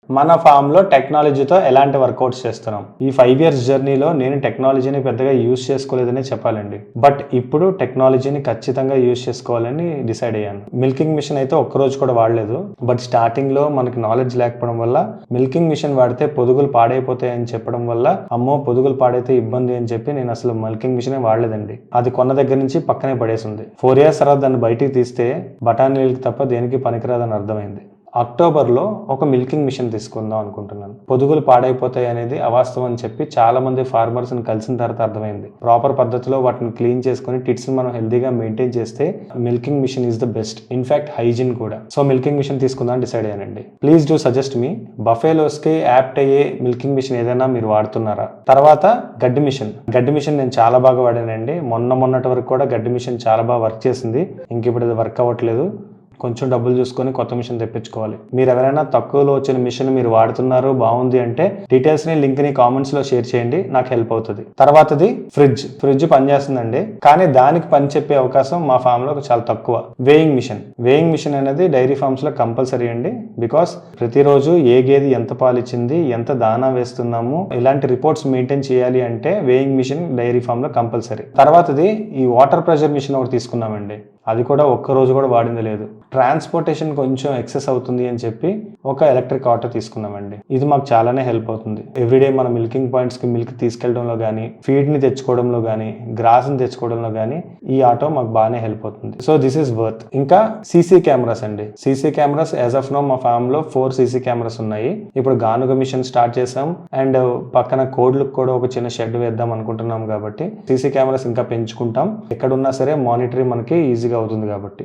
మన ఫామ్ లో టెక్నాలజీతో ఎలాంటి వర్కౌట్స్ చేస్తున్నాం. ఈ 5 years జర్నీలో నేను టెక్నాలజీని పెద్దగా యూజ్ చేసుకోలేదనే చెప్పాలండి. బట్ ఇప్పుడు టెక్నాలజీని ఖచ్చితంగా యూజ్ చేసుకోవాలని డిసైడ్ అయ్యాను. మిల్కింగ్ మిషన్ అయితే ఒక్కరోజు కూడా వాడలేదు. బట్ స్టార్టింగ్ లో మనకి నాలెడ్జ్ లేకపోవడం వల్ల మిల్కింగ్ మిషన్ వాడితే పొదుగులు పాడైపోతాయని చెప్పడం వల్ల అమ్మో పొదుగులు పాడైతే ఇబ్బంది అని చెప్పి నేను అసలు మిల్కింగ్ మిషన్ వాడలేదండి. అది కొన్న దగ్గర నుంచి పక్కనే పడేసింది. 4 years తర్వాత దాన్ని బయటికి తీస్తే బఠానీలకి తప్ప దేనికి పనికిరాదని అర్థమైంది. అక్టోబర్లో ఒక మిల్కింగ్ మిషన్ తీసుకుందాం అనుకుంటున్నాను. పొదుగులు పాడైపోతాయి అనేది అవాస్తవం అని చెప్పి చాలా మంది ఫార్మర్స్ని కలిసిన తర్వాత అర్థమైంది. ప్రాపర్ పద్ధతిలో వాటిని క్లీన్ చేసుకుని టిట్స్ మనం హెల్దీగా మెయింటైన్ చేస్తే milking machine is the best. In fact hygiene కూడా. సో మిల్కింగ్ మిషన్ తీసుకుందాం డిసైడ్ అయ్యానండి. Please do suggest me. బఫేలోస్కి యాప్ట్ అయ్యే మిల్కింగ్ మిషన్ ఏదైనా మీరు వాడుతున్నారా? తర్వాత గడ్డి మిషన్ నేను చాలా బాగా వాడానండి. మొన్నటి వరకు కూడా గడ్డి మిషన్ చాలా బాగా వర్క్ చేసింది. ఇంక ఇప్పుడు అది వర్క్ అవ్వట్లేదు. కొంచెం డబ్బులు చూసుకొని కొత్త మిషన్ తెప్పించుకోవాలి. మీరు ఎవరైనా తక్కువలో వచ్చిన మిషన్ మీరు వాడుతున్నారు బాగుంది అంటే డీటెయిల్స్ ని లింక్ ని కామెంట్స్ లో షేర్ చేయండి, నాకు హెల్ప్ అవుతుంది. తర్వాతది ఫ్రిడ్జ్ పనిచేస్తుందండి, కానీ దానికి పని చెప్పే అవకాశం మా ఫామ్ లో చాలా తక్కువ. వేయింగ్ మిషన్ అనేది డైరీ ఫార్మ్స్ లో కంపల్సరీ అండి. బికాస్ ప్రతిరోజు ఏ గేది ఎంత పాలు ఇచ్చింది, ఎంత దానా వేస్తున్నాము, ఇలాంటి రిపోర్ట్స్ మెయింటైన్ చేయాలి అంటే వేయింగ్ మిషన్ డైరీ ఫామ్ లో కంపల్సరీ. తర్వాతది ఈ వాటర్ ప్రెషర్ మిషన్ ఒకటి తీసుకున్నామండి. అది కూడా ఒక్కరోజు కూడా వాడింది లేదు. ట్రాన్స్పోర్టేషన్ కొంచెం ఎక్సెస్ అవుతుంది అని చెప్పి ఒక ఎలక్ట్రిక్ ఆటో తీసుకున్నామండి. ఇది మాకు చాలానే హెల్ప్ అవుతుంది. ఎవ్రీడే మన మిల్కింగ్ పాయింట్స్ కి మిల్క్ తీసుకెళ్లడంలో కానీ, ఫీడ్ ని తెచ్చుకోవడంలో కానీ, గ్రాస్ ని తెచ్చుకోవడంలో కానీ ఈ ఆటో మాకు బాగానే హెల్ప్ అవుతుంది. So this is worth. ఇంకా సీసీ కెమెరాస్ అండి. CC cameras as of now మా ఫామ్ లో 4 సీసీ కెమెరాస్ ఉన్నాయి. ఇప్పుడు గానుగ మిషన్ స్టార్ట్ చేసాం అండ్ పక్కన కోడ్లకు కూడా ఒక చిన్న షెడ్ వేద్దాం అనుకుంటున్నాం కాబట్టి సీసీ కెమెరాస్ ఇంకా పెంచుకుంటాం. ఎక్కడున్నా సరే మానిటరింగ్ మనకి ఈజీగా అవుతుంది కాబట్టి.